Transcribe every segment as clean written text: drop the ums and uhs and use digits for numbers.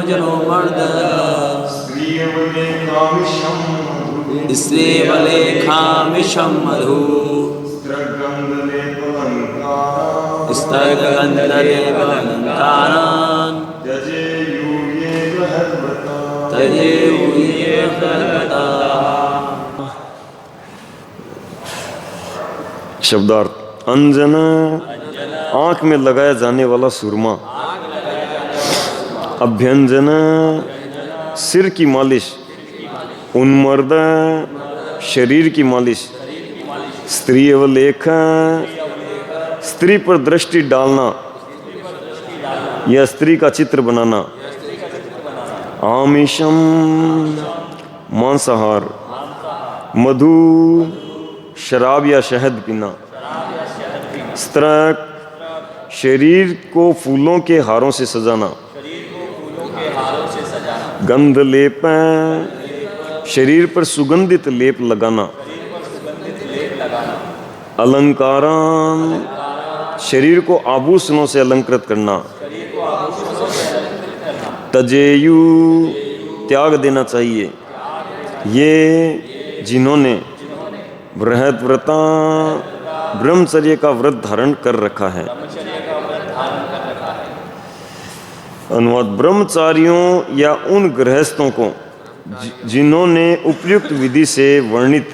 जनो मर्द स्त्रीवलेखामिषं मधु स्तर्गन्धलेपलङ्कारान् तजेयुये सर्वथा। शब्दार्थ। अंजन आंख में लगाया जाने वाला सुरमा। अभ्यंजन सिर की मालिश। उन्मर्द शरीर की मालिश। स्त्री अवलेख स्त्री पर दृष्टि डालना या स्त्री का चित्र बनाना। आमिषम मांसाहार। मधु शराब या शहद पीना। स्त्रक शरीर को फूलों के हारों से सजाना। गंध लेप शरीर पर सुगंधित लेप लगाना। अलंकारान शरीर को आभूषणों से अलंकृत करना। तजेयु त्याग देना चाहिए। ये जिन्होंने बृहद्व्रता ब्रह्मचर्य का व्रत धारण कर रखा है। अनुवाद। ब्रह्मचारियों या उन गृहस्थों को जिन्होंने उपयुक्त विधि से वर्णित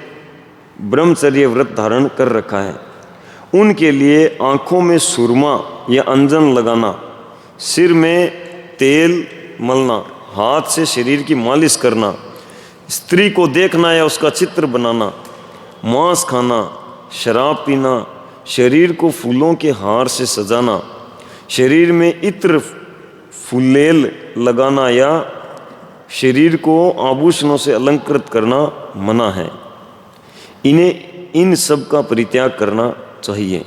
ब्रह्मचर्य व्रत धारण कर रखा है, उनके लिए आंखों में सुरमा या अंजन लगाना, सिर में तेल मलना, हाथ से शरीर की मालिश करना, स्त्री को देखना या उसका चित्र बनाना, मांस खाना, शराब पीना, शरीर को फूलों के हार से सजाना, शरीर में इत्र फुलेल लगाना या शरीर को आभूषणों से अलंकृत करना मना है। इन्हें इन सब का परित्याग करना चाहिए।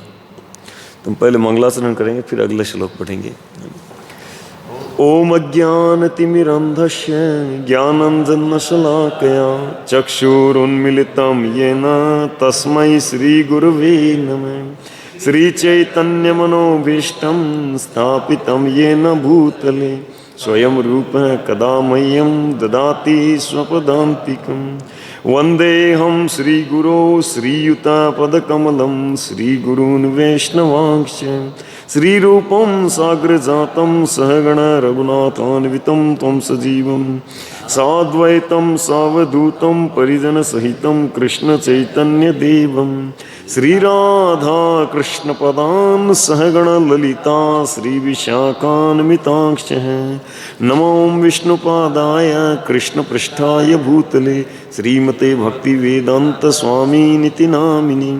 तुम पहले मंगलाचरण करेंगे, फिर अगला श्लोक पढ़ेंगे। ओम अज्ञानतिमिरन्धस्य ज्ञानाञ्जनशलाकया चक्षुरुन्मीलितं येन तस्मै श्रीगुरवे नमः। श्रीचैतन्यमनोभीष्टं स्थापितं येन भूतले स्वयं रूपः कदा मह्यं ददाति स्वपदान्तिकं। वन्देऽहं श्रीगुरो श्रीयुतापदकमलं श्रीगुरून् वैष्णवांश्च श्रीरूपं साग्रजातं सहगण रघुनाथान्वितं त्वं सजीवं साद्वैतं सावधूतं परिजनसहितं कृष्णचैतन्यदेवं श्रीराधा कृष्णपदान् सहगण ललिता श्रीविशाखान्वितांश्च। नमो विष्णुपादाय कृष्णपृष्ठाय भूतले श्रीमते भक्तिवेदान्तस्वामिनिति नामिने।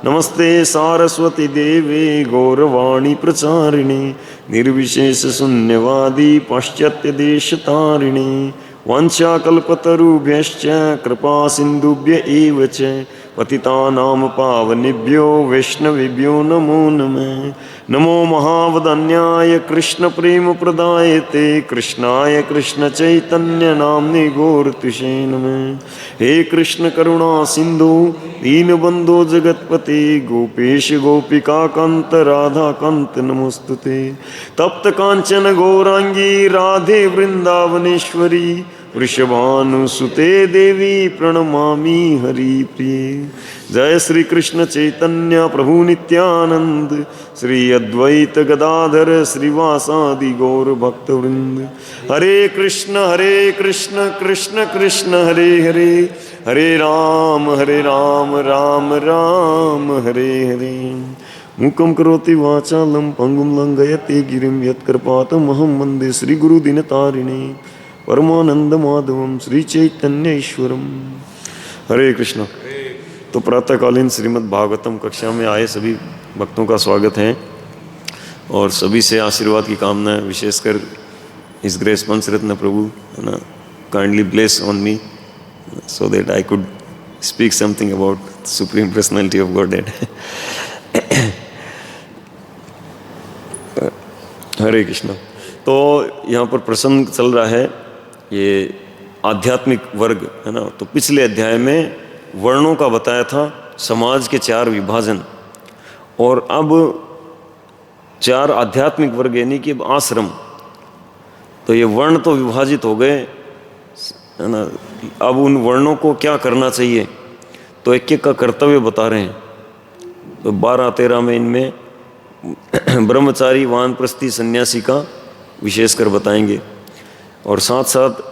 नमस्ते सारस्वती देवे गौरवाणी प्रचारिणे निर्विशेषशून्यवादी पाश्चात्यदेशतारिणे। वाञ्छाकल्पतरुभ्यश्च कृपा सिन्धुभ्य एव च पतितानां पावनेभ्यो वैष्णवेभ्यो नमो नमः। नमो महावदन्याय कृष्णप्रेमप्रदायते कृष्णाय कृष्णचैतन्यनाम्ने गौरतुषे नमः। हे कृष्ण करुणा सिन्धु दीनबन्धो जगत्पते गोपेश गोपिकान्त राधाकान्त नमोस्तुते। तप्त कांचन गौरांगी राधे वृंदावनेश्वरी वृषभानुसुते देवी प्रणमामि हरिप्रिये। जय श्री कृष्ण चैतन्य प्रभु नित्यानंद श्री अद्वैत गदाधर श्रीवासादि गौर भक्तवृंद। हरे कृष्ण कृष्ण कृष्ण हरे हरे हरे राम राम राम हरे हरे। मूकं करोति वाचालं पंगुं लंघयते गिरिं यत्कृपातमहं वन्दे श्रीगुरुदीनतारिणे परमानंद माधवम श्री चैतन्य ईश्वरम। हरे कृष्ण। तो प्रातःकालीन श्रीमद् भागवतम कक्षा में आए सभी भक्तों का स्वागत है और सभी से आशीर्वाद की कामना है। विशेषकर इस ग्रेस पंचरत्न प्रभु है ना, kindly bless on me so that I could speak something about supreme personality of Godhead. Hare Krishna. तो यहाँ पर प्रसंग चल रहा है ये आध्यात्मिक वर्ग है ना। तो पिछले अध्याय में वर्णों का बताया था, समाज के 4 विभाजन, और अब 4 आध्यात्मिक वर्ग यानी कि आश्रम। तो तो ये वर्ण तो विभाजित हो गए, है ना। अब उन वर्णों को क्या करना चाहिए, तो एक एक का कर्तव्य बता रहे हैं। तो 12-13 में इनमें ब्रह्मचारी, वानप्रस्थी, सन्यासी का विशेषकर बताएंगे। और साथ साथ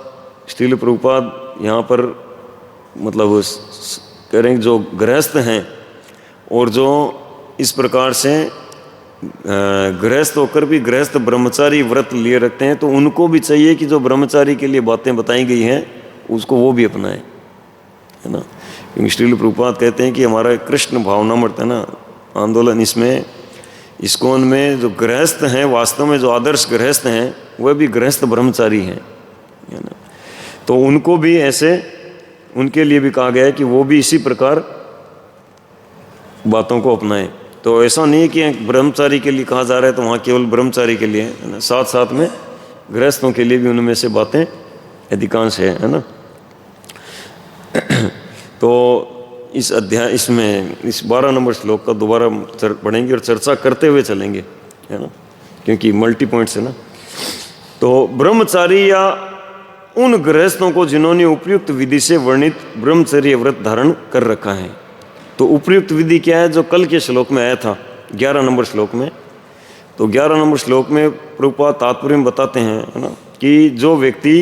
श्रील प्रभुपाद यहाँ पर मतलब करेंगे जो गृहस्थ हैं और जो इस प्रकार से गृहस्थ होकर भी गृहस्थ ब्रह्मचारी व्रत लिए रखते हैं, तो उनको भी चाहिए कि जो ब्रह्मचारी के लिए बातें बताई गई हैं उसको वो भी अपनाएं, है ना। क्योंकि श्रील प्रभुपाद कहते हैं कि हमारा कृष्ण भावनामृत है ना आंदोलन, इसमें इस्कॉन में जो गृहस्थ हैं, वास्तव में जो आदर्श गृहस्थ हैं वह भी गृहस्थ ब्रह्मचारी हैं, है ना। तो उनको भी ऐसे, उनके लिए भी कहा गया है कि वो भी इसी प्रकार बातों को अपनाएं। तो ऐसा नहीं है कि ब्रह्मचारी के लिए कहा जा रहा है तो वहाँ केवल ब्रह्मचारी के लिए, है ना, साथ साथ में गृहस्थों के लिए भी उनमें से बातें अधिकांश है ना। तो इस अध्याय इसमें इस 12 नंबर श्लोक का दोबारा पढ़ेंगे और चर्चा करते हुए चलेंगे, है ना, क्योंकि मल्टी पॉइंट्स है ना। तो ब्रह्मचारी या उन गृहस्थों को जिन्होंने उपयुक्त विधि से वर्णित ब्रह्मचर्य व्रत धारण कर रखा है। तो उपयुक्त विधि क्या है, जो कल के श्लोक में आया था 11 नंबर श्लोक में। तो 11 नंबर श्लोक में प्रभुपाद तात्पर्य में बताते हैं, है ना, कि जो व्यक्ति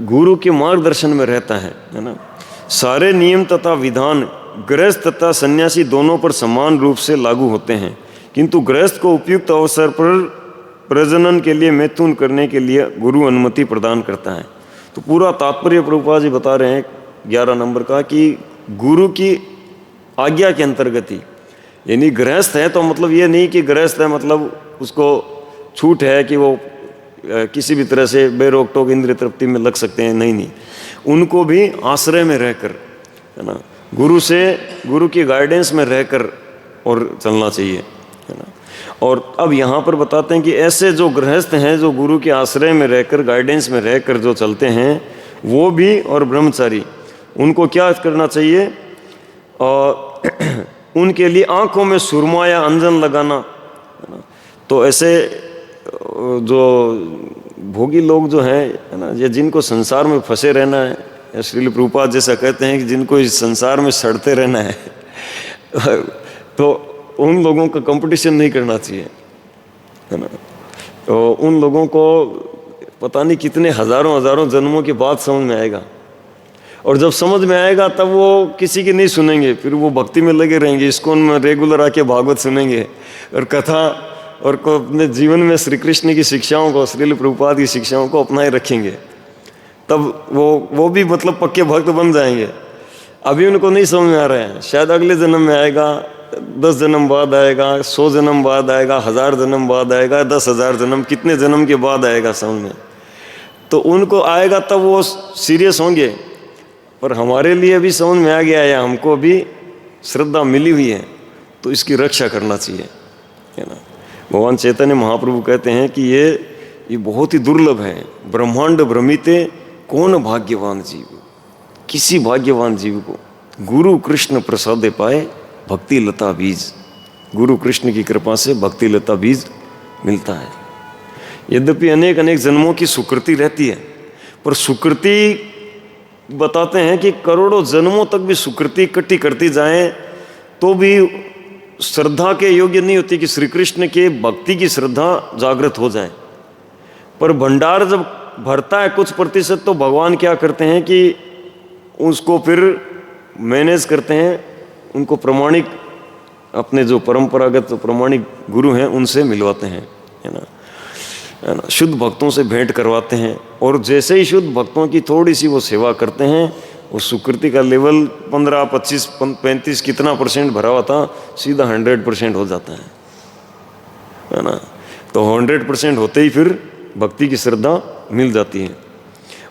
गुरु के मार्गदर्शन में रहता है ना, सारे नियम तथा विधान गृहस्थ तथा सन्यासी दोनों पर समान रूप से लागू होते हैं, किंतु गृहस्थ को उपयुक्त अवसर पर प्रजनन के लिए मैथुन करने के लिए गुरु अनुमति प्रदान करता है। तो पूरा तात्पर्य प्रभुपाद जी बता रहे हैं 11 नंबर का कि गुरु की आज्ञा के अंतर्गत ही, यानी गृहस्थ है तो मतलब ये नहीं कि गृहस्थ है मतलब उसको छूट है कि वो किसी भी तरह से बेरोक टोक इंद्रिय तृप्ति में लग सकते हैं, नहीं, उनको भी आश्रय में रहकर, है ना, गुरु की गाइडेंस में रहकर और चलना चाहिए, है ना। और अब यहाँ पर बताते हैं कि ऐसे जो गृहस्थ हैं, जो गुरु के आश्रय में रहकर गाइडेंस में रहकर जो चलते हैं, वो भी और ब्रह्मचारी, उनको क्या करना चाहिए, और उनके लिए आंखों में सुरमा या अंजन लगाना, है ना। तो ऐसे जो भोगी लोग जो हैं, है ना, ये जिनको संसार में फंसे रहना है, श्रील प्रभुपाद जैसा कहते हैं कि जिनको इस संसार में सड़ते रहना है तो उन लोगों का कंपटीशन नहीं करना चाहिए, है ना। तो उन लोगों को पता नहीं कितने हजारों जन्मों के बाद समझ में आएगा, और जब समझ में आएगा तब वो किसी की नहीं सुनेंगे, फिर वो भक्ति में लगे रहेंगे, इस्कॉन में रेगुलर आके भागवत सुनेंगे और कथा, और को अपने जीवन में श्री कृष्ण की शिक्षाओं को, श्रील प्रभुपाद की शिक्षाओं को अपनाए रखेंगे, तब वो भी मतलब पक्के भक्त बन जाएंगे। अभी उनको नहीं समझ में आ रहा है, शायद अगले जन्म में आएगा, 10 जन्म बाद आएगा, 100 जन्म बाद आएगा, 1000 जन्म बाद आएगा, 10,000 जन्म, कितने जन्म के बाद आएगा समझ में, तो उनको आएगा तब वो सीरियस होंगे। पर हमारे लिए भी समझ में आ गया है, हमको भी श्रद्धा मिली हुई है, तो इसकी रक्षा करना चाहिए, है ना। भगवान चैतन्य महाप्रभु कहते हैं कि ये बहुत ही दुर्लभ है, ब्रह्मांड भ्रमिते कौन भाग्यवान जीव, किसी भाग्यवान जीव को गुरु कृष्ण प्रसादे पाए भक्ति लता बीज, गुरु कृष्ण की कृपा से भक्ति लता बीज मिलता है। यद्यपि अनेक जन्मों की सुकृति रहती है, पर सुकृति बताते हैं कि करोड़ों जन्मों तक भी सुकृति इकट्ठी करती जाएं तो भी श्रद्धा के योग्य नहीं होती कि श्री कृष्ण के भक्ति की श्रद्धा जागृत हो जाए। पर भंडार जब भरता है कुछ प्रतिशत, तो भगवान क्या करते हैं कि उसको फिर मैनेज करते हैं, उनको प्रमाणिक अपने जो परंपरागत प्रमाणिक गुरु हैं उनसे मिलवाते हैं, है ना, शुद्ध भक्तों से भेंट करवाते हैं। और जैसे ही शुद्ध भक्तों की थोड़ी सी वो सेवा करते हैं, वो सुकृति का लेवल 15, 25, 35 कितना % भरा हुआ था, सीधा 100% हो जाता है ना। तो 100% होते ही फिर भक्ति की श्रद्धा मिल जाती है,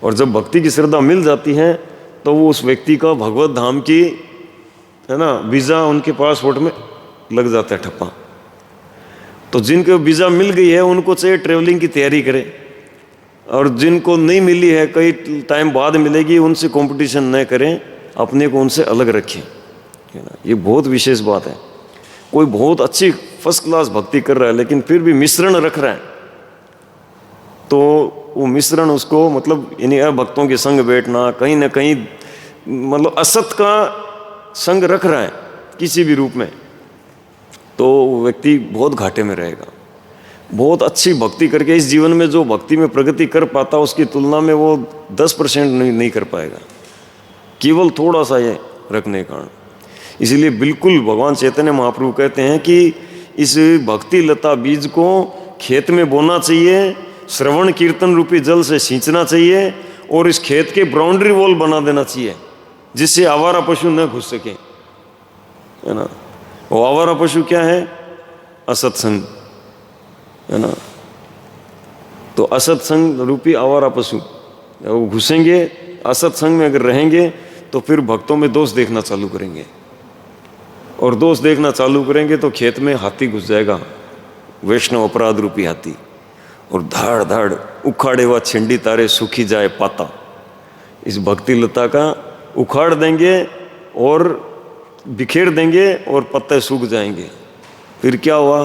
और जब भक्ति की श्रद्धा मिल जाती है तो वो उस व्यक्ति का भगवत धाम की, है ना, वीज़ा उनके पासपोर्ट में लग जाता है ठप्पा। तो जिनको वीज़ा मिल गई है उनको चाहिए ट्रेवलिंग की तैयारी करें, और जिनको नहीं मिली है, कई टाइम बाद मिलेगी, उनसे कंपटीशन न करें, अपने को उनसे अलग रखें, है ना। ये बहुत विशेष बात है। कोई बहुत अच्छी फर्स्ट क्लास भक्ति कर रहा है लेकिन फिर भी मिश्रण रख रहा है, तो वो मिश्रण उसको मतलब यानी अभक्तों के संग बैठना, कहीं ना कहीं मतलब असत का संग रख रहा है किसी भी रूप में, तो व्यक्ति बहुत घाटे में रहेगा। बहुत अच्छी भक्ति करके इस जीवन में जो भक्ति में प्रगति कर पाता उसकी तुलना में वो 10% नहीं कर पाएगा, केवल थोड़ा सा ये रखने के कारण। इसलिए बिल्कुल भगवान चैतन्य महाप्रभु कहते हैं कि इस भक्ति लता बीज को खेत में बोना चाहिए, श्रवण कीर्तन रूपी जल से सींचना चाहिए और इस खेत के बाउंड्री वॉल बना देना चाहिए जिससे आवारा पशु न घुस सके, है ना। वो आवारा पशु क्या है? असत्संग, है ना। तो असत्संग रूपी आवारा पशु वो घुसेंगे, असत्संग में अगर रहेंगे तो फिर भक्तों में दोष देखना चालू करेंगे, और दोष देखना चालू करेंगे तो खेत में हाथी घुस जाएगा, वैष्णव अपराध रूपी हाथी, और धाड़ धाड़ उखाड़े हुआ छिंडी तारे सूखी जाए पाता। इस भक्ति लता का उखाड़ देंगे और बिखेर देंगे और पत्ते सूख जाएंगे। फिर क्या हुआ?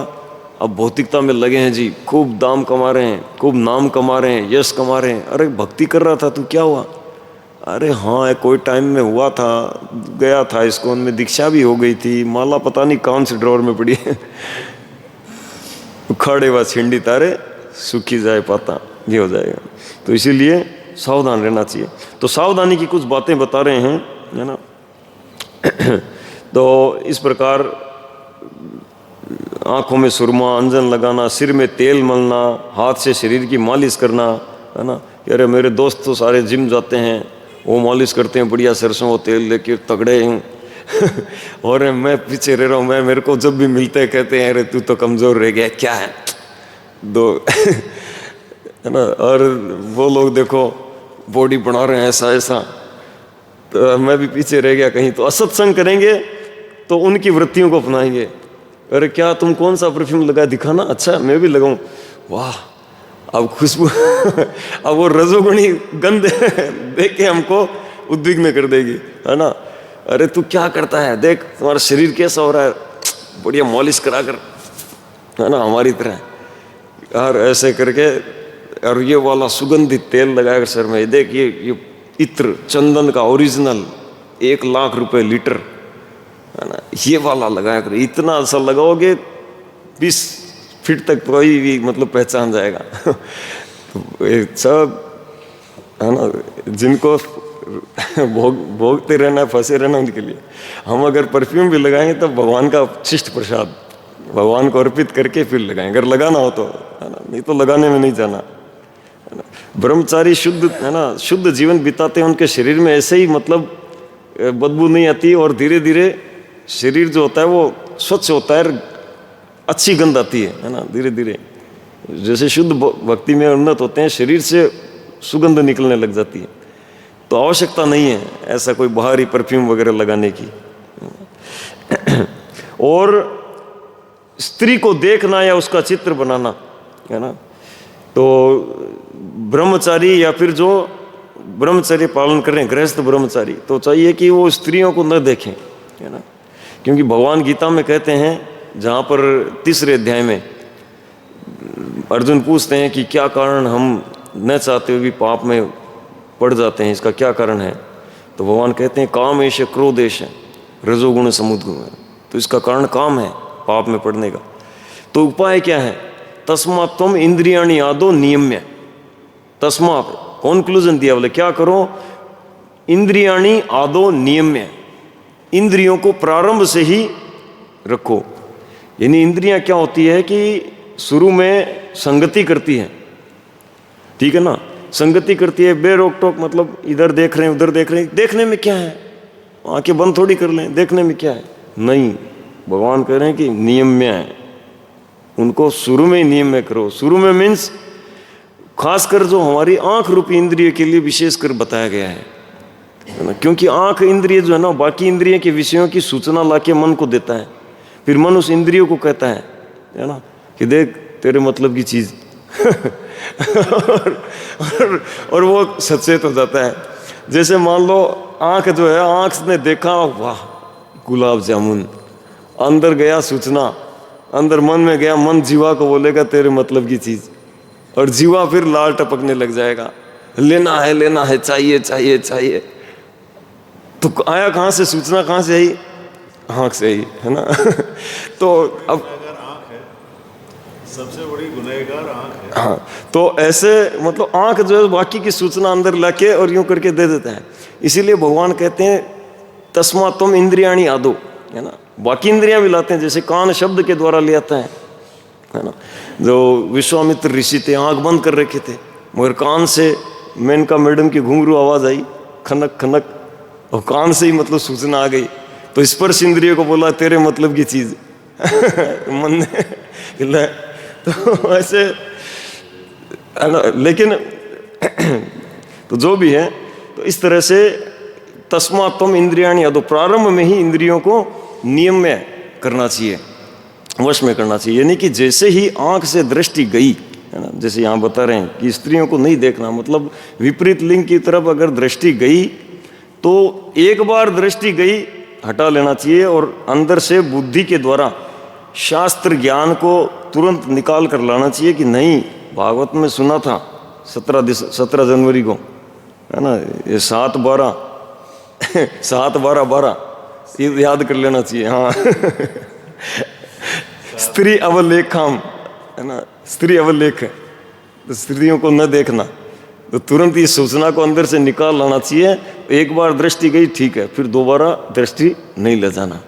अब भौतिकता में लगे हैं जी, खूब दाम कमा रहे हैं, खूब नाम कमा रहे हैं, यश कमा रहे हैं। अरे भक्ति कर रहा था तू, क्या हुआ? अरे हाँ कोई टाइम में हुआ था, गया था इस्कॉन में, दीक्षा भी हो गई थी, माला पता नहीं कौन से ड्रॉर में पड़ी है। उखाड़े हुआ छिंडी तारे सूखी जाए पाता, ये हो जाएगा। तो इसीलिए सावधान रहना चाहिए। तो सावधानी की कुछ बातें बता रहे हैं, है ना। तो इस प्रकार आंखों में सुरमा, अंजन लगाना, सिर में तेल मलना, हाथ से शरीर की मालिश करना, है ना। अरे मेरे दोस्त तो सारे जिम जाते हैं, वो मालिश करते हैं बढ़िया सरसों वो तेल लेके तगड़े हूँ। और मैं पीछे रह रहा हूँ, मैं मेरे को जब भी मिलते हैं कहते हैं अरे तू तो कमज़ोर रह गया, क्या है दो। है ना। और वो लोग देखो बॉडी बना रहे हैं ऐसा ऐसा, तो मैं भी पीछे रह गया कहीं। तो असत्संग करेंगे तो उनकी वृत्तियों को अपनाएंगे। अरे क्या तुम कौन सा परफ्यूम लगाया, दिखाना, अच्छा मैं भी लगाऊं, वाह अब खुशबू। अब वो रजोगुणी गंध देख के हमको उद्विग्न कर देगी, है ना। अरे तू क्या करता है, देख तुम्हारा शरीर कैसा हो रहा है, बढ़िया मॉलिश करा कर, है ना, हमारी तरह। और ऐसे करके, और ये वाला सुगंधित तेल लगाकर सर में, देख ये इत्र चंदन का ओरिजिनल 1 लाख रुपए लीटर, है ना, ये वाला लगाया कर। इतना अच्छा लगाओगे 20 फीट तक कोई भी मतलब पहचान जाएगा। तो ये सब, है ना, जिनको भोगते रहना, फंसे रहना, उनके लिए। हम अगर परफ्यूम भी लगाएंगे तो भगवान का शिष्ट प्रसाद भगवान को अर्पित करके फिर लगाएंगे, अगर लगाना हो तो, है ना, नहीं तो लगाने में नहीं जाना, है ना। ब्रह्मचारी शुद्ध, है ना, शुद्ध जीवन बिताते हैं, उनके शरीर में ऐसे ही मतलब बदबू नहीं आती, और धीरे धीरे शरीर जो होता है वो स्वच्छ होता है, अच्छी गंध आती है ना, धीरे धीरे। जैसे शुद्ध भक्ति में उन्नत होते हैं, शरीर से सुगंध निकलने लग जाती है। तो आवश्यकता नहीं है ऐसा कोई बाहरी परफ्यूम वगैरह लगाने की। और स्त्री को देखना या उसका चित्र बनाना, है ना। तो ब्रह्मचारी या फिर जो ब्रह्मचर्य पालन कर रहे हैं, गृहस्थ ब्रह्मचारी, तो चाहिए कि वो स्त्रियों को न देखें, है ना। क्योंकि भगवान गीता में कहते हैं, जहाँ पर 3रे अध्याय में अर्जुन पूछते हैं कि क्या कारण हम न चाहते हुए भी पाप में पड़ जाते हैं, इसका क्या कारण है। तो भगवान कहते हैं काम ऐश क्रोध ऐश रजोगुण समुद्गुण है। तो इसका कारण काम है पाप में पड़ने का। तो उपाय क्या है? तस्मात् त्वम इंद्रियाणि आदो नियम्य। तस्मात् कॉन्क्लूजन दिया, बोले क्या करो? इंद्रियाणि आदो नियम्य, इंद्रियों को प्रारंभ से ही रखो। यानी इंद्रियां क्या होती है कि शुरू में संगति करती है, ठीक है ना, संगति करती है बेरोक टोक, मतलब इधर देख रहे हैं उधर देख रहे हैं, देखने में क्या है, आंखें बंद थोड़ी कर लें, देखने में क्या है, नहीं। भगवान कह रहे हैं कि नियम्य है, उनको शुरू में ही नियम्य करो। शुरू में मीन्स खासकर जो हमारी आंख रूपी इंद्रिय के लिए विशेषकर बताया गया है ना, क्योंकि आंख इंद्रिय जो है ना, बाकी इंद्रिय के विषयों की सूचना लाके मन को देता है, फिर मन उस इंद्रियों को कहता है ना, कि देख तेरे मतलब की चीज। और वो सचेत हो जाता है। जैसे मान लो आंख जो है, आंख ने देखा वाह गुलाब जामुन, अंदर गया सूचना, अंदर मन में गया, मन जीवा को बोलेगा तेरे मतलब की चीज, और जीवा फिर लाल टपकने लग जाएगा, लेना है, चाहिए चाहिए चाहिए। तो आया कहाँ से, सूचना कहाँ से आई? आँख से आई, है ना। तो अब सबसे बड़ी गुनहगार आँख है। हाँ, तो ऐसे मतलब आँख जो है बाकी की सूचना अंदर लाके और यूं करके दे देता है। इसीलिए भगवान कहते हैं तस्मा तुम इंद्रियाणी आदो, है ना। बाकी इंद्रियां भी लाते हैं, जैसे कान शब्द के द्वारा ले आता है ना। जो विश्वामित्र ऋषि थे, आँख बंद कर रखे थे, मगर कान से मेनका मैडम की घुंघरू आवाज आई, खनक खनक, और कान से ही मतलब सूचना आ गई। तो स्पर्श इंद्रिय को बोला तेरे मतलब की चीज मन ने हिला। तो ऐसे है ना, लेकिन तो जो भी है, तो इस तरह से तस्मा तुम इंद्रियाणी अदो, प्रारंभ में ही इंद्रियों को नियम में करना चाहिए, वश में करना चाहिए। यानी कि जैसे ही आंख से दृष्टि गई, है ना, जैसे यहाँ बता रहे हैं कि स्त्रियों को नहीं देखना, मतलब विपरीत लिंग की तरफ अगर दृष्टि गई तो एक बार दृष्टि गई हटा लेना चाहिए, और अंदर से बुद्धि के द्वारा शास्त्र ज्ञान को तुरंत निकाल कर लाना चाहिए कि नहीं, भागवत में सुना था 17 जनवरी को, है ना, ये 7/12 7/12/12 ये याद कर लेना चाहिए। हाँ स्त्री अवलेखाम, है ना, स्त्री अवलेख, तो स्त्रियों को न देखना, तो तुरंत इस सूचना को अंदर से निकाल लाना चाहिए। एक बार दृष्टि गई ठीक है, फिर दोबारा दृष्टि नहीं ले जाना,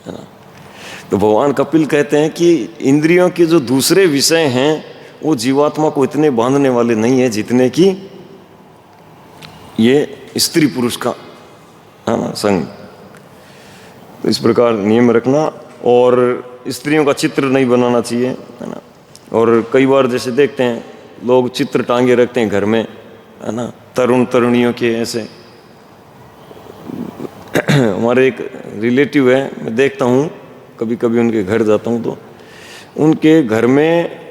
है ना। तो भगवान कपिल कहते हैं कि इंद्रियों के जो दूसरे विषय हैं वो जीवात्मा को इतने बांधने वाले नहीं है जितने कि ये स्त्री पुरुष का, है ना, संग। तो इस प्रकार नियम रखना, और स्त्रियों का चित्र नहीं बनाना चाहिए, है ना। और कई बार जैसे देखते हैं लोग चित्र टांगे रखते हैं घर में, है ना, तरुण तरुणियों के ऐसे। हमारे एक रिलेटिव है, मैं देखता हूँ कभी कभी उनके घर जाता हूँ, तो उनके घर में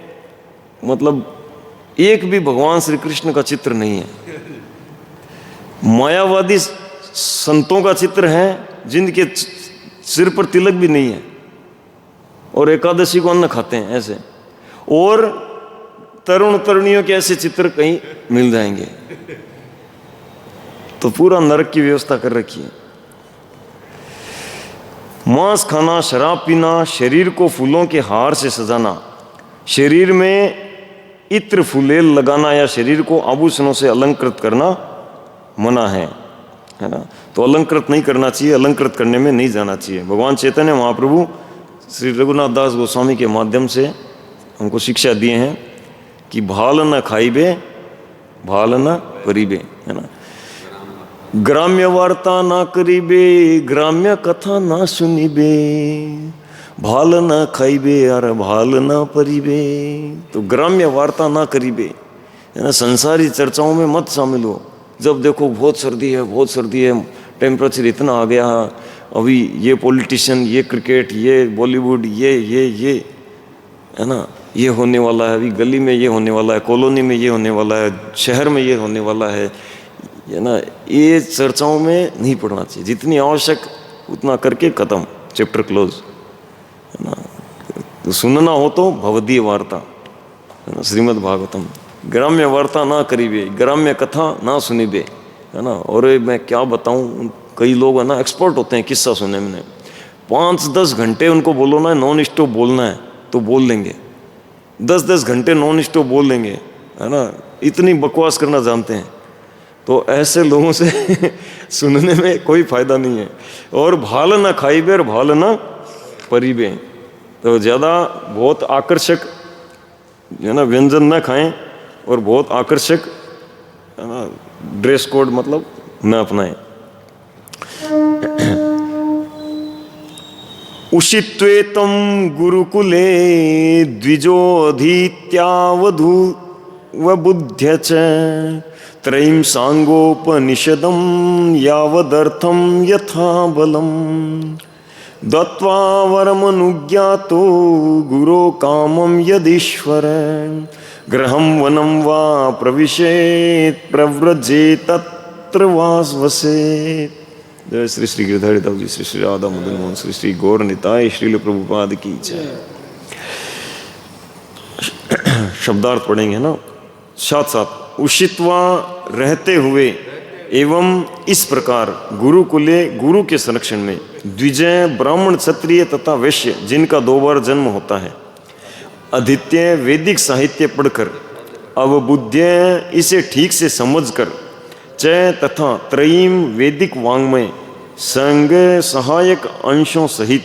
मतलब एक भी भगवान श्री कृष्ण का चित्र नहीं है। मायावादी संतों का चित्र है जिनके सिर पर तिलक भी नहीं है, और एकादशी को अन्न खाते हैं ऐसे, और तरुण तरुणियों के ऐसे चित्र कहीं मिल जाएंगे। तो पूरा नरक की व्यवस्था कर रखी है। मांस खाना, शराब पीना, शरीर को फूलों के हार से सजाना, शरीर में इत्र फुलेल लगाना या शरीर को आभूषणों से अलंकृत करना मना है ना। तो अलंकृत नहीं करना चाहिए, अलंकृत करने में नहीं जाना चाहिए। भगवान चैतन्य महाप्रभु श्री रघुनाथ दास गोस्वामी के माध्यम से हमको शिक्षा दिए हैं कि भाल न खाइबे भाल न परिबे, है ना। ग्राम्य वार्ता ना करीबे, ग्राम्य कथा ना सुनिबे, भाल न खाइबे और भाल न परिबे। तो ग्राम्य वार्ता ना करीबे, है ना, संसारी चर्चाओं में मत शामिल हो। जब देखो बहुत सर्दी है, बहुत सर्दी है, टेम्परेचर इतना आ गया, अभी ये पॉलिटिशियन, ये क्रिकेट, ये बॉलीवुड, ये है ना, ये होने वाला है, अभी गली में ये होने वाला है, कॉलोनी में ये होने वाला है, शहर में ये होने वाला है ना। ये चर्चाओं में नहीं पढ़ना चाहिए, जितनी आवश्यक उतना करके खत्म, चैप्टर क्लोज, है ना। तो सुनना हो तो भवदीय वार्ता, है ना, श्रीमद् भागवतम। ग्राम्य वार्ता ना करीबे, ग्राम्य कथा ना सुनिबे, है ना। और मैं क्या बताऊं, कई लोग है ना एक्सपर्ट होते हैं किस्सा सुनने में। 5-10 घंटे उनको बोलो ना नॉन स्टॉप बोलना है तो बोल लेंगे, 10-10 घंटे नॉन स्टॉप बोल लेंगे, है ना, इतनी बकवास करना जानते हैं। तो ऐसे लोगों से सुनने में कोई फायदा नहीं है। और भाल न खाइबे और भाल न परिबे, तो ज़्यादा बहुत आकर्षक, है ना, व्यंजन न खाएं, और बहुत आकर्षक, है ना, ड्रेस कोड मतलब न अपनाएं। उषित्वेतं गुरुकुले द्विजोऽधीत्यावधू वबुध्य च त्रयीं सांगोपनिषदं यावदर्थं यथा बलम् दत्त्वा वरमनुज्ञातो गुरो कामं यदीश्वर गृहं वनं वा प्रविशेत् प्रव्रजेत् तत्र वसेत्। जय श्री श्री गिरधर दास जी, श्री श्री राधा मदन मोहन, श्री श्री गौर निताय, श्रील प्रभुपाद की जय। शब्दार्थ पढ़ेंगे ना साथ साथ। उषित्वा रहते हुए एवं इस प्रकार गुरुकुले गुरु के संरक्षण में द्विजय ब्राह्मण क्षत्रिय तथा वैश्य जिनका 2 बार जन्म होता है अद्वितीय वैदिक साहित्य पढ़कर अवबुद्ध इसे ठीक से समझकर च तथा त्रयीम वैदिक वाङ्मय संग सहायक अंशों सहित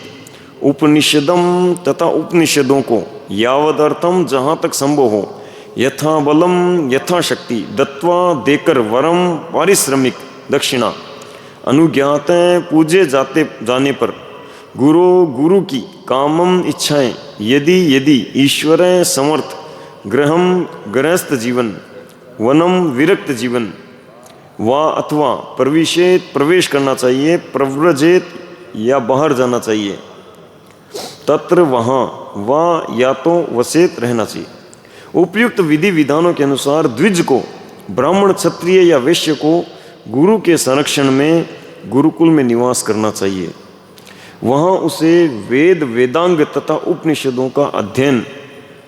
उपनिषदम तथा उपनिषदों को यावदर्थम जहाँ तक संभव हो यथा बलम यथाशक्ति दत्वा देकर वरम पारिश्रमिक दक्षिणा अनुज्ञात पूजे जाने पर गुरु की कामम इच्छाएं यदि ईश्वर समर्थ ग्रहम गृहस्थ जीवन वनम विरक्त जीवन वा अथवा प्रवेश करना चाहिए प्रव्रजेत या बाहर जाना चाहिए तत्र वहाँ वा या तो वसेत रहना चाहिए। उपयुक्त विधि विधानों के अनुसार द्विज को ब्राह्मण क्षत्रिय या वैश्य को गुरु के संरक्षण में गुरुकुल में निवास करना चाहिए। वहाँ उसे वेद वेदांग तथा उपनिषदों का अध्ययन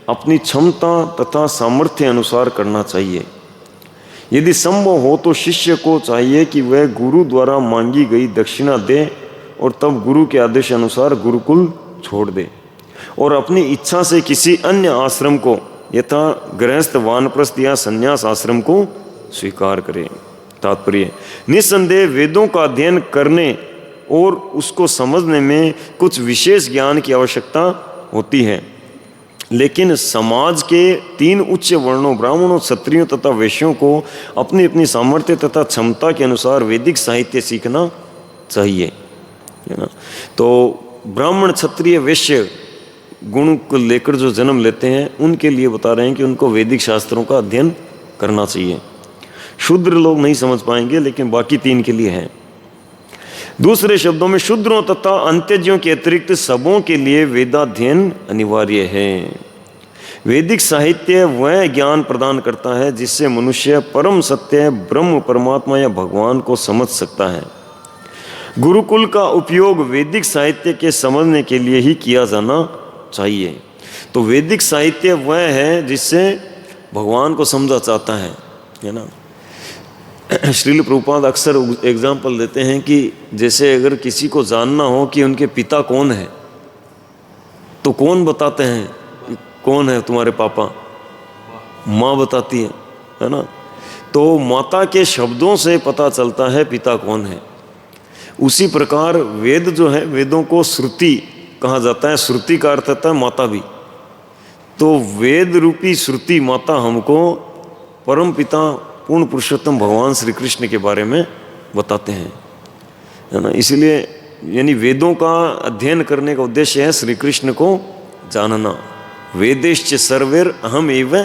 अपनी क्षमता तथा सामर्थ्य अनुसार करना चाहिए। यदि संभव हो तो शिष्य को चाहिए कि वह गुरु द्वारा मांगी गई दक्षिणा दे और तब गुरु के आदेश अनुसार गुरुकुल छोड़ दे और अपनी इच्छा से किसी अन्य आश्रम को यथा गृहस्थ वानप्रस्थ या संन्यास आश्रम को स्वीकार करे। तात्पर्य निस्संदेह वेदों का अध्ययन करने और उसको समझने में कुछ विशेष ज्ञान की आवश्यकता होती है, लेकिन समाज के 3 उच्च वर्णों ब्राह्मणों क्षत्रियों तथा वैश्यों को अपनी अपनी सामर्थ्य तथा क्षमता के अनुसार वैदिक साहित्य सीखना चाहिए, है ना। तो ब्राह्मण क्षत्रिय वैश्य गुण को लेकर जो जन्म लेते हैं उनके लिए बता रहे हैं कि उनको वैदिक शास्त्रों का अध्ययन करना चाहिए। शूद्र लोग नहीं समझ पाएंगे, लेकिन बाकी 3 के लिए है। दूसरे शब्दों में शूद्रों तथा अंत्यजियों के अतिरिक्त सबों के लिए वेदाध्ययन अनिवार्य है। वैदिक साहित्य वह ज्ञान प्रदान करता है जिससे मनुष्य परम सत्य ब्रह्म परमात्मा या भगवान को समझ सकता है। गुरुकुल का उपयोग वैदिक साहित्य के समझने के लिए ही किया जाना चाहिए। तो वैदिक साहित्य वह है जिससे भगवान को समझा जाता है ना। श्रील प्रभुपाद अक्सर एग्जाम्पल देते हैं कि जैसे अगर किसी को जानना हो कि उनके पिता कौन है तो कौन बताते हैं कौन है तुम्हारे पापा, माँ बताती है ना। तो माता के शब्दों से पता चलता है पिता कौन है। उसी प्रकार वेद जो है, वेदों को श्रुति कहा जाता है। श्रुति का अर्थ होता है माता भी। तो वेद रूपी श्रुति माता हमको परम पिता पूर्ण पुरुषोत्तम भगवान श्री कृष्ण के बारे में बताते हैं, है ना। इसलिए यानी वेदों का अध्ययन करने का उद्देश्य है श्री कृष्ण को जानना। वेदेश्च सर्वेर अहम एव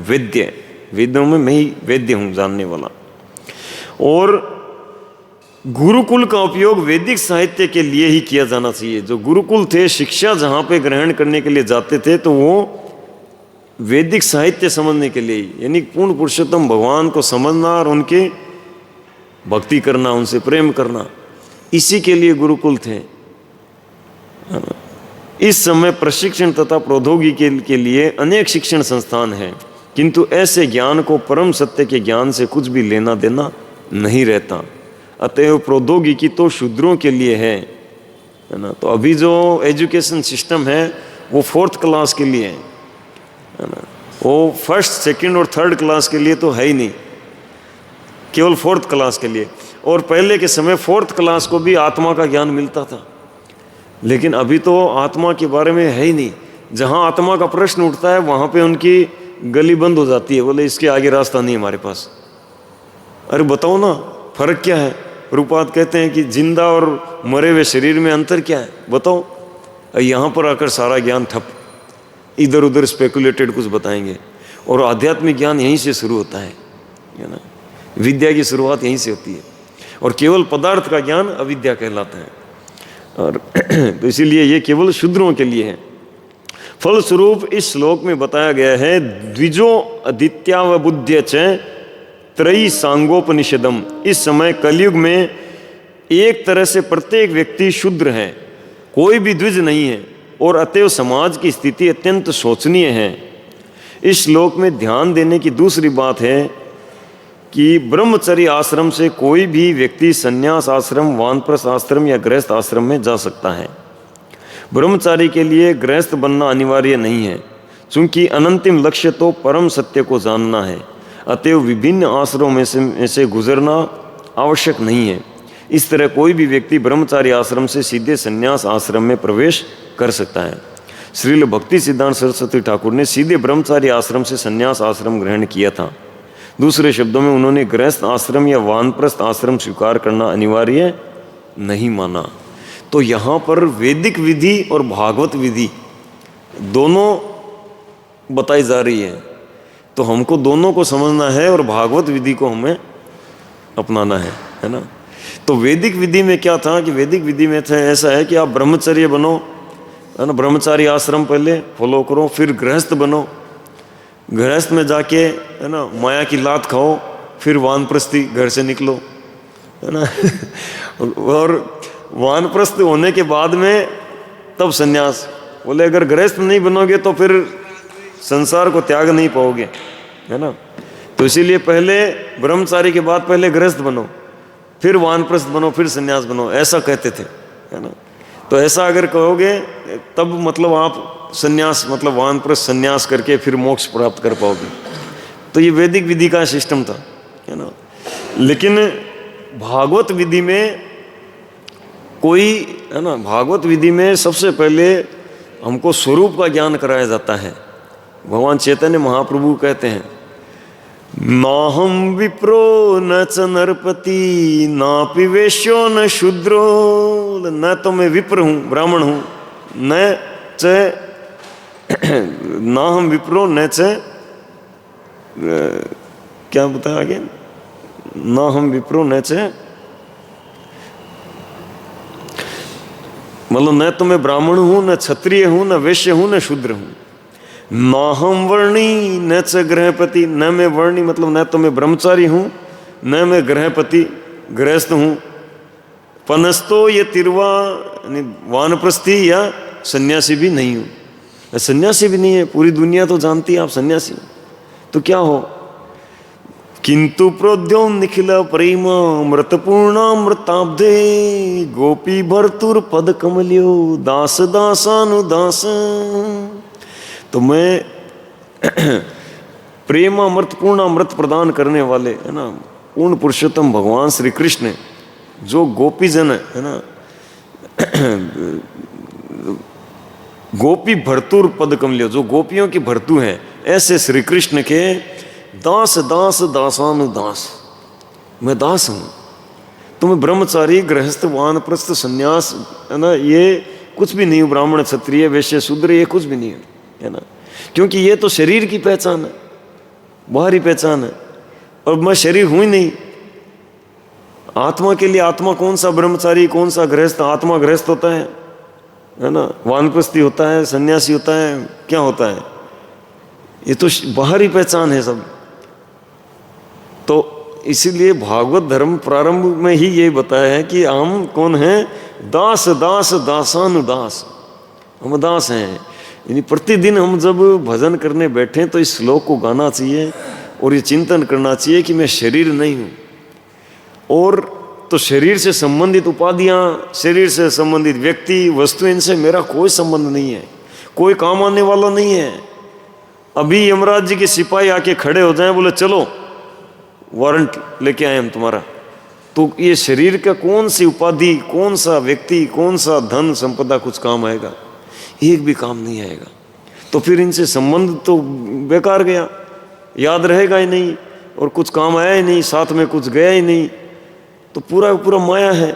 वेद्य, वेदों में मैं ही वेद्य हूँ, जानने वाला। और गुरुकुल का उपयोग वैदिक साहित्य के लिए ही किया जाना चाहिए। जो गुरुकुल थे, शिक्षा जहाँ पे ग्रहण करने के लिए जाते थे, तो वो वैदिक साहित्य समझने के लिए, यानी पूर्ण पुरुषोत्तम भगवान को समझना और उनके भक्ति करना, उनसे प्रेम करना, इसी के लिए गुरुकुल थे। इस समय प्रशिक्षण तथा प्रौद्योगिकी के लिए अनेक शिक्षण संस्थान हैं, किंतु ऐसे ज्ञान को परम सत्य के ज्ञान से कुछ भी लेना देना नहीं रहता। अतएव प्रौद्योगिकी तो शूद्रों के लिए है ना। तो अभी जो एजुकेशन सिस्टम है वो 4th क्लास के लिए है ना। वो 1st, 2nd और 3rd क्लास के लिए तो है ही नहीं, केवल 4th क्लास के लिए। और पहले के समय 4th क्लास को भी आत्मा का ज्ञान मिलता था, लेकिन अभी तो आत्मा के बारे में है ही नहीं। जहाँ आत्मा का प्रश्न उठता है वहाँ पे उनकी गली बंद हो जाती है, बोले इसके आगे रास्ता नहीं हमारे पास। अरे बताओ ना, फर्क क्या है? रूपात कहते हैं कि जिंदा और मरे हुए शरीर में अंतर क्या है, बताओ। यहाँ पर आकर सारा ज्ञान ठप, इधर उधर स्पेकुलेटेड कुछ बताएंगे। और आध्यात्मिक ज्ञान यहीं से शुरू होता है ना। विद्या की शुरुआत यहीं से होती है, और केवल पदार्थ का ज्ञान अविद्या कहलाता है। और तो इसीलिए ये केवल शूद्रों के लिए है। फलस्वरूप इस श्लोक में बताया गया है, द्विजो अदित्या व बुद्ध्य च त्रयी सांगोपनिषदम। इस समय कलयुग में एक तरह से प्रत्येक व्यक्ति शूद्र है, कोई भी द्विज नहीं है, और अतएव समाज की स्थिति अत्यंत शोचनीय है। इस श्लोक में ध्यान देने की दूसरी बात है कि ब्रह्मचर्य आश्रम से कोई भी व्यक्ति संन्यास आश्रम, वानप्रस्थ आश्रम या गृहस्थ आश्रम में जा सकता है। ब्रह्मचारी के लिए गृहस्थ बनना अनिवार्य नहीं है, क्योंकि अनंतिम लक्ष्य तो परम सत्य को जानना है। अतएव विभिन्न आश्रमों में से गुजरना आवश्यक नहीं है। इस तरह कोई भी व्यक्ति ब्रह्मचारी आश्रम से सीधे संन्यास आश्रम में प्रवेश कर सकता है। श्रील भक्ति सिद्धांत सरस्वती ठाकुर ने सीधे ब्रह्मचारी आश्रम से संन्यास आश्रम ग्रहण किया था। दूसरे शब्दों में उन्होंने गृहस्थ आश्रम या वानप्रस्थ आश्रम स्वीकार करना अनिवार्य नहीं माना। तो यहाँ पर वैदिक विधि और भागवत विधि दोनों बताई जा रही है, तो हमको दोनों को समझना है और भागवत विधि को हमें अपनाना है ना। तो वैदिक विधि में क्या था कि वैदिक विधि में था ऐसा है कि आप ब्रह्मचर्य बनो, है ना, ब्रह्मचारी आश्रम पहले फॉलो करो, फिर गृहस्थ बनो, गृहस्थ में जाके, है ना, माया की लात खाओ, फिर वानप्रस्थी घर से निकलो, है ना और वानप्रस्थ होने के बाद में तब संन्यास। बोले अगर गृहस्थ नहीं बनोगे तो फिर संसार को त्याग नहीं पाओगे, है ना। तो इसीलिए पहले ब्रह्मचारी के बाद पहले गृहस्थ बनो, फिर वानप्रस्थ बनो, फिर संन्यास बनो, ऐसा कहते थे, है ना। तो ऐसा अगर कहोगे तब मतलब आप संन्यास मतलब वानप्रस्थ संन्यास करके फिर मोक्ष प्राप्त कर पाओगे। तो ये वैदिक विधि का सिस्टम था, है ना। लेकिन भागवत विधि में कोई, है ना, भागवत विधि में सबसे पहले हमको स्वरूप का ज्ञान कराया जाता है। भगवान चैतन्य महाप्रभु कहते हैं, नाहम विप्रो न च नरपति नापि वैश्यो न शूद्रो, न तो मैं विप्र हूँ ब्राह्मण हूँ, न च ना हम विप्रो न च क्या बताया आगे, ना हम विप्रो न च मतलब न तो मैं ब्राह्मण हूँ, न क्षत्रिय हूँ, न वैश्य हूँ, न शूद्र हूँ। ना हम वर्णी न च गृहपति, न मैं वर्णी मतलब न तो मैं ब्रह्मचारी हूँ, न मैं गृहपति गृहस्थ हूँ। पनस्तो ये तिरवा वानप्रस्थी या सन्यासी भी नहीं हूँ। सन्यासी भी नहीं है, पूरी दुनिया तो जानती है आप सन्यासी तो क्या हो। किंतु प्रोद्यो निखिल प्रेम मृतपूर्णामृताब्धे गोपी भर्तुर पद कमल्यो दास दासानुदास। तो मैं प्रेम अमृतपूर्ण अमृत प्रदान करने वाले, है ना, पूर्ण पुरुषोत्तम भगवान श्री कृष्ण जो गोपीजन है ना, गोपी भर्तुर पद कमल्यो, जो गोपियों की भर्तु हैं, ऐसे श्री कृष्ण के दास दास दासानुदास, मैं दास हूँ। तो मैं ब्रह्मचारी गृहस्थ वानप्रस्थ संन्यास, है ना, ये कुछ भी नहीं हूँ, ब्राह्मण क्षत्रिय वैश्य शूद्र ये कुछ भी नहीं है ना, क्योंकि ये तो शरीर की पहचान है, बाहरी पहचान है, और मैं शरीर हूँ ही नहीं। आत्मा के लिए आत्मा कौन सा ब्रह्मचारी कौन सा गृहस्थ, आत्मा गृहस्थ होता है ना, वानप्रस्थी होता है, सन्यासी होता है, क्या होता है, ये तो बाहरी पहचान है सब। तो इसीलिए भागवत धर्म प्रारंभ में ही ये बताया है कि हम कौन हैं, दास दास दासानुदास, हम दास हैं। यानी प्रतिदिन हम जब भजन करने बैठें तो इस श्लोक को गाना चाहिए और ये चिंतन करना चाहिए कि मैं शरीर नहीं हूँ। और तो शरीर से संबंधित उपाधियाँ, शरीर से संबंधित व्यक्ति वस्तु, इनसे मेरा कोई संबंध नहीं है, कोई काम आने वाला नहीं है। अभी यमराज जी के सिपाही आके खड़े हो जाएं, बोले चलो वारंट लेके आए हम तुम्हारा, तो ये शरीर का कौन सी उपाधि, कौन सा व्यक्ति, कौन सा धन संपदा कुछ काम आएगा, एक भी काम नहीं आएगा। तो फिर इनसे संबंध तो बेकार गया, याद रहेगा ही नहीं और कुछ काम आया ही नहीं, साथ में कुछ गया ही नहीं, तो पूरा पूरा माया है।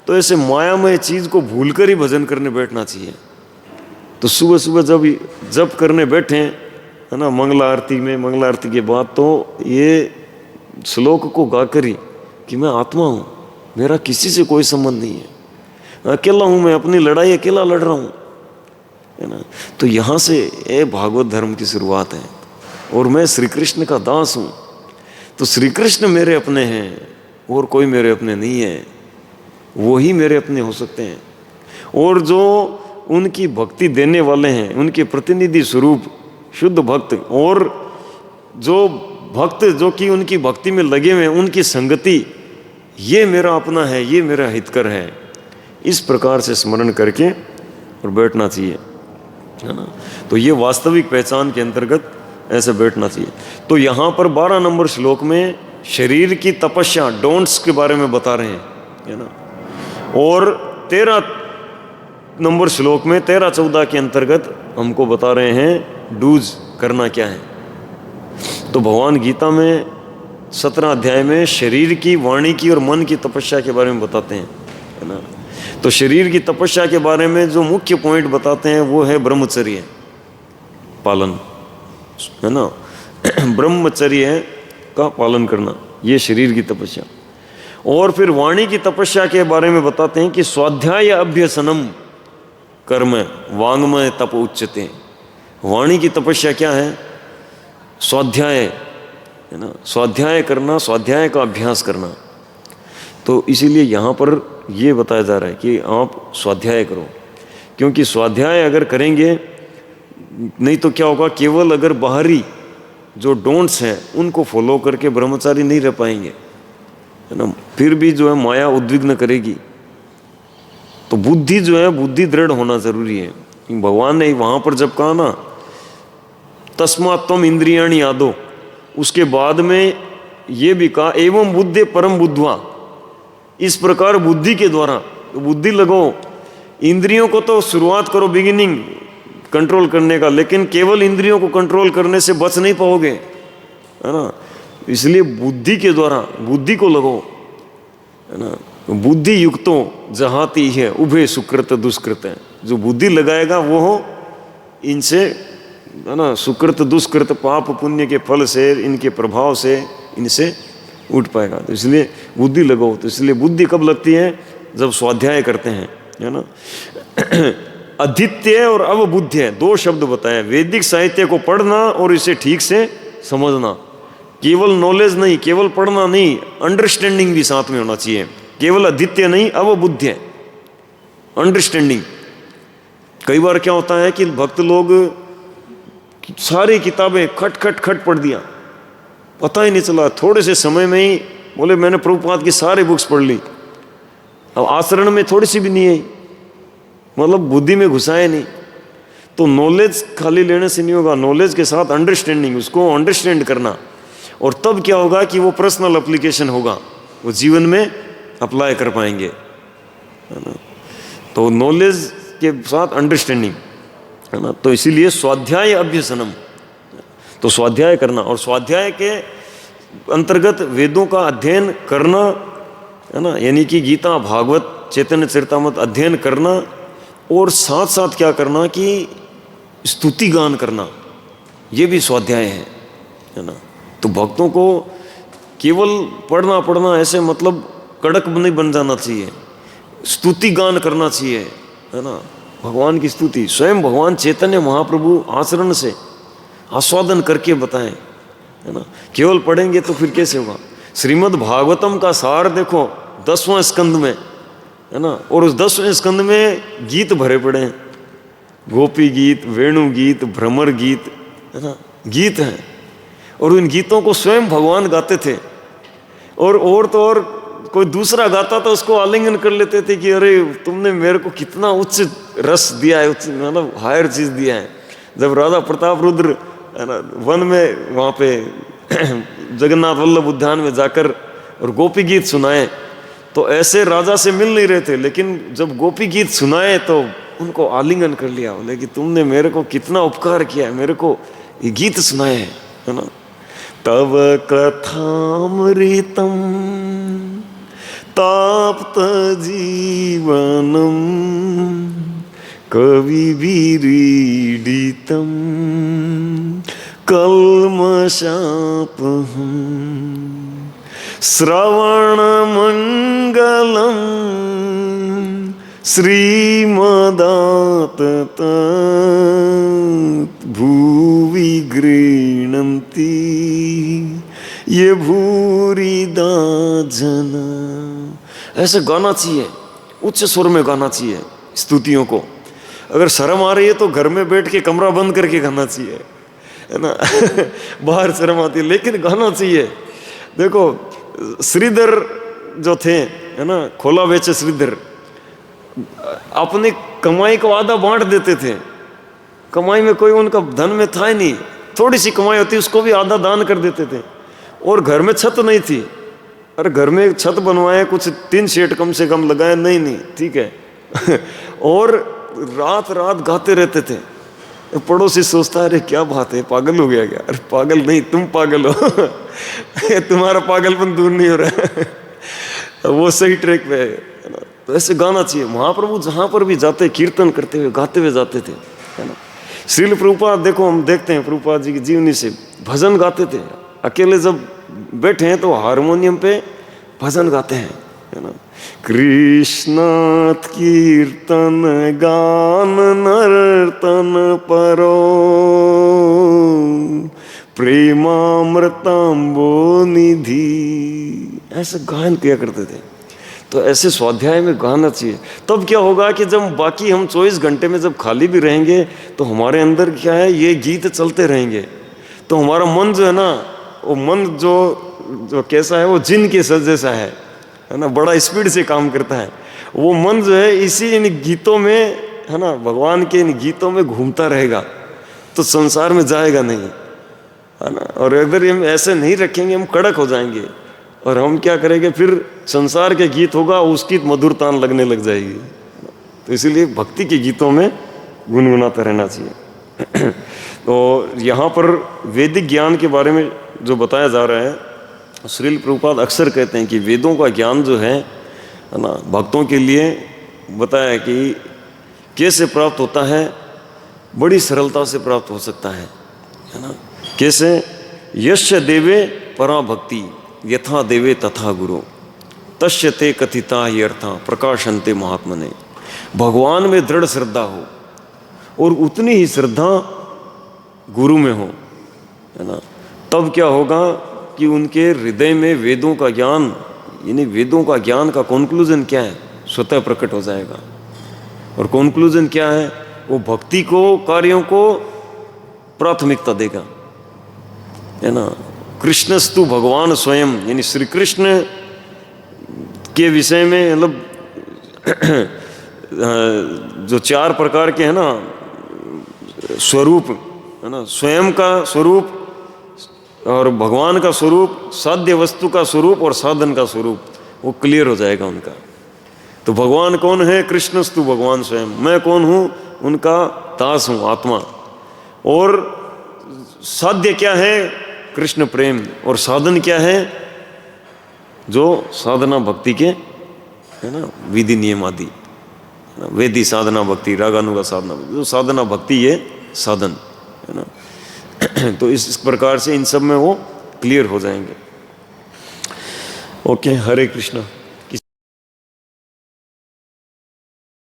तो ऐसे मायामय चीज को भूलकर ही भजन करने बैठना चाहिए। तो सुबह सुबह जब जप करने बैठे, है ना, मंगला आरती में, मंगला आरती के बाद तो ये श्लोक को गाकर ही कि मैं आत्मा हूँ, मेरा किसी से कोई संबंध नहीं है, अकेला हूँ, मैं अपनी लड़ाई अकेला लड़ रहा हूँ, है ना। तो यहाँ से ये भागवत धर्म की शुरुआत है। और मैं श्री कृष्ण का दास हूँ, तो श्री कृष्ण मेरे अपने हैं और कोई मेरे अपने नहीं है, वो ही मेरे अपने हो सकते हैं। और जो उनकी भक्ति देने वाले हैं, उनके प्रतिनिधि स्वरूप शुद्ध भक्त। और जो भक्त जो कि उनकी भक्ति में लगे हुए हैं, उनकी संगति, ये मेरा अपना है, ये मेरा हितकर है, इस प्रकार से स्मरण करके और बैठना चाहिए, है ना। तो ये वास्तविक पहचान के अंतर्गत ऐसे बैठना चाहिए। तो यहाँ पर 12 नंबर श्लोक में शरीर की तपस्या, डोंट्स के बारे में बता रहे हैं, है ना। और 13 नंबर श्लोक में 13-14 के अंतर्गत हमको बता रहे हैं डूज, करना क्या है। तो भगवान गीता में 17 अध्याय में शरीर की, वाणी की और मन की तपस्या के बारे में बताते हैं, है ना। तो शरीर की तपस्या के बारे में जो मुख्य पॉइंट बताते हैं वो है ब्रह्मचर्य पालन, है ना। ब्रह्मचर्य का पालन करना, ये शरीर की तपस्या। और फिर वाणी की तपस्या के बारे में बताते हैं कि स्वाध्याय अभ्यसनम कर्म वांग्मय तप उच्चते। वाणी की तपस्या क्या है? स्वाध्याय, है ना, स्वाध्याय करना, स्वाध्याय का अभ्यास करना। तो इसीलिए यहाँ पर ये बताया जा रहा है कि आप स्वाध्याय करो, क्योंकि स्वाध्याय अगर करेंगे नहीं तो क्या होगा, केवल अगर बाहरी जो डोंट्स हैं उनको फॉलो करके ब्रह्मचारी नहीं रह पाएंगे, है ना। फिर भी जो है माया उद्विग्न करेगी। तो बुद्धि जो है, बुद्धि दृढ़ होना जरूरी है। भगवान ने वहाँ पर जब कहा ना तस्मात् त्वम इंद्रियाणि यादो, उसके बाद में ये भी कहा एवं बुद्धे परम बुद्ध्वा, इस प्रकार बुद्धि के द्वारा, तो बुद्धि लगाओ, इंद्रियों को तो शुरुआत करो, बिगिनिंग कंट्रोल करने का, लेकिन केवल इंद्रियों को कंट्रोल करने से बच नहीं पाओगे, है ना। इसलिए बुद्धि के द्वारा बुद्धि को लगाओ, है ना। बुद्धि युक्तो जहाती है उभय सुकृत दुष्कृत है। जो बुद्धि लगाएगा वो हो इनसे, है ना, सुकृत दुष्कृत पाप पुण्य के फल से, इनके प्रभाव से इनसे उठ पाएगा। तो इसलिए बुद्धि लगाओ। तो इसलिए बुद्धि कब लगती है? जब स्वाध्याय करते हैं, है ना। अधीत्य और अवबुद्ध्य, दो शब्द बताए। वैदिक साहित्य को पढ़ना और इसे ठीक से समझना, केवल नॉलेज नहीं, केवल पढ़ना नहीं, अंडरस्टैंडिंग भी साथ में होना चाहिए। केवल अधीत्य नहीं, अवबुद्ध्य, अंडरस्टैंडिंग। कई बार क्या होता है कि भक्त लोग सारी किताबें खट खट खट पढ़ दिया, पता ही नहीं चला, थोड़े से समय में ही बोले मैंने प्रभुपाद की सारी बुक्स पढ़ ली। अब आचरण में थोड़ी सी भी नहीं आई, मतलब बुद्धि में घुसाए नहीं। तो नॉलेज खाली लेने से नहीं होगा, नॉलेज के साथ अंडरस्टैंडिंग, उसको अंडरस्टैंड करना। और तब क्या होगा कि वो पर्सनल एप्लीकेशन होगा, वो जीवन में अप्लाई कर पाएंगे, है ना। तो नॉलेज के साथ अंडरस्टैंडिंग, है ना। तो इसीलिए स्वाध्याय अभ्यसनम, तो स्वाध्याय करना, और स्वाध्याय के अंतर्गत वेदों का अध्ययन करना, है ना, यानी कि गीता, भागवत, चैतन्य चरितामृत अध्ययन करना। और साथ साथ क्या करना कि स्तुति गान करना, ये भी स्वाध्याय है ना। तो भक्तों को केवल पढ़ना ऐसे मतलब कड़क नहीं बन जाना चाहिए, स्तुति गान करना चाहिए, है ना। भगवान की स्तुति स्वयं भगवान चैतन्य महाप्रभु आचरण से आस्वादन करके बताएं, है ना। केवल पढ़ेंगे तो फिर कैसे होगा। श्रीमद् भागवतम का सार देखो 10वां स्कंद में, है ना। और उस 10वें स्कंद में गीत भरे पड़े हैं, गोपी गीत, वेणु गीत, भ्रमर गीत, है ना, गीत हैं। और उन गीतों को स्वयं भगवान गाते थे। और तो और कोई दूसरा गाता था उसको आलिंगन कर लेते थे कि अरे तुमने मेरे को कितना उच्च रस दिया है, उच्च मतलब हायर चीज दिया है। जब राजा प्रताप रुद्र, है ना, वन में वहाँ पे जगन्नाथ वल्लभ उद्यान में जाकर और गोपी गीत सुनाए, तो ऐसे राजा से मिल नहीं रहे थे, लेकिन जब गोपी गीत सुनाए तो उनको आलिंगन कर लिया, बोले कि तुमने मेरे को कितना उपकार किया है, मेरे को ये गीत सुनाए हैं, है ना। तव कथामृतम ताप्त जीवनम कवि विरीडितम कल्मषापहम श्रवण मंगलम श्रीमदातत भुवि गृह्णन्ति ये भूरिदा जना। ऐसे गाना चाहिए, उच्च स्वर में गाना चाहिए स्तुतियों को। अगर शर्म आ रही है तो घर में बैठ के कमरा बंद करके गाना चाहिए, है ना। बाहर शर्म आती है, लेकिन गाना चाहिए। देखो श्रीधर जो थे, है ना, खोला बेचे श्रीधर, अपनी कमाई को आधा बांट देते थे। कमाई में कोई उनका धन में था ही नहीं, थोड़ी सी कमाई होती उसको भी आधा दान कर देते थे। और घर में छत नहीं थी, अरे घर में छत बनवाए, कुछ 3 शेड कम से कम लगाए, नहीं ठीक है। और रात रात गाते रहते थे। पड़ोसी सोचता है अरे क्या बात है, पागल हो गया क्या? अरे पागल नहीं, तुम पागल हो। तुम्हारा पागलपन दूर नहीं हो रहा है। वो सही ट्रैक पे है ना। तो ऐसे गाना चाहिए। महाप्रभु जहाँ पर भी जाते कीर्तन करते हुए गाते हुए जाते थे, है ना। श्रील प्रभुपाद देखो, हम देखते हैं प्रभुपाद जी की जीवनी से भजन गाते थे। अकेले जब बैठे हैं तो हारमोनियम पे भजन गाते हैं, है ना। कृष्णात कीर्तन गान नर्तन परो प्रेमामृतांबो निधि, ऐसे गायन किया करते थे। तो ऐसे स्वाध्याय में गाना चाहिए। तब क्या होगा कि जब बाकी हम 24 घंटे में जब खाली भी रहेंगे तो हमारे अंदर क्या है, ये गीत चलते रहेंगे। तो हमारा मन जो है ना, वो मन जो कैसा है, वो जिन के जैसा है ना, बड़ा स्पीड से काम करता है। वो मन जो है इसी इन गीतों में, है ना, भगवान के इन गीतों में घूमता रहेगा, तो संसार में जाएगा नहीं, है ना। और अगर हम ऐसे नहीं रखेंगे, हम कड़क हो जाएंगे। और हम क्या करेंगे, फिर संसार के गीत होगा, उसकी मधुर तान लगने लग जाएगी। तो इसीलिए भक्ति के गीतों में गुनगुनाता रहना चाहिए। तो यहाँ पर वैदिक ज्ञान के बारे में जो बताया जा रहा है, श्रील प्रभुपाद अक्सर कहते हैं कि वेदों का ज्ञान जो है ना, भक्तों के लिए बताया कि कैसे प्राप्त होता है, बड़ी सरलता से प्राप्त हो सकता है ना। कैसे? यश देवे परा भक्ति यथा देवे तथा गुरु तस्य ते कथिता ही अर्था प्रकाशन्ते महात्मने। भगवान में दृढ़ श्रद्धा हो और उतनी ही श्रद्धा गुरु में हो, है ना। तब क्या होगा कि उनके हृदय में वेदों का ज्ञान, यानी वेदों का ज्ञान का कंक्लूजन क्या है, स्वतः प्रकट हो जाएगा। और कंक्लूजन क्या है? वो भक्ति को, कार्यों को प्राथमिकता देगा, है ना। कृष्णस्तु भगवान स्वयं, यानी श्री कृष्ण के विषय में, मतलब जो 4 प्रकार के, है ना, स्वरूप, है ना, स्वयं का स्वरूप और भगवान का स्वरूप, साध्य वस्तु का स्वरूप और साधन का स्वरूप, वो क्लियर हो जाएगा उनका। तो भगवान कौन है? कृष्णस्तु भगवान स्वयं। मैं कौन हूँ? उनका दास हूँ, आत्मा। और साध्य क्या है? कृष्ण प्रेम। और साधन क्या है? जो साधना भक्ति के, है ना, विधि नियम आदि, वेदी साधना भक्ति, रागानुगा साधना, जो साधना भक्ति ये साधन, है ना। तो इस प्रकार से इन सब में वो क्लियर हो जाएंगे। ओके, हरे कृष्णा।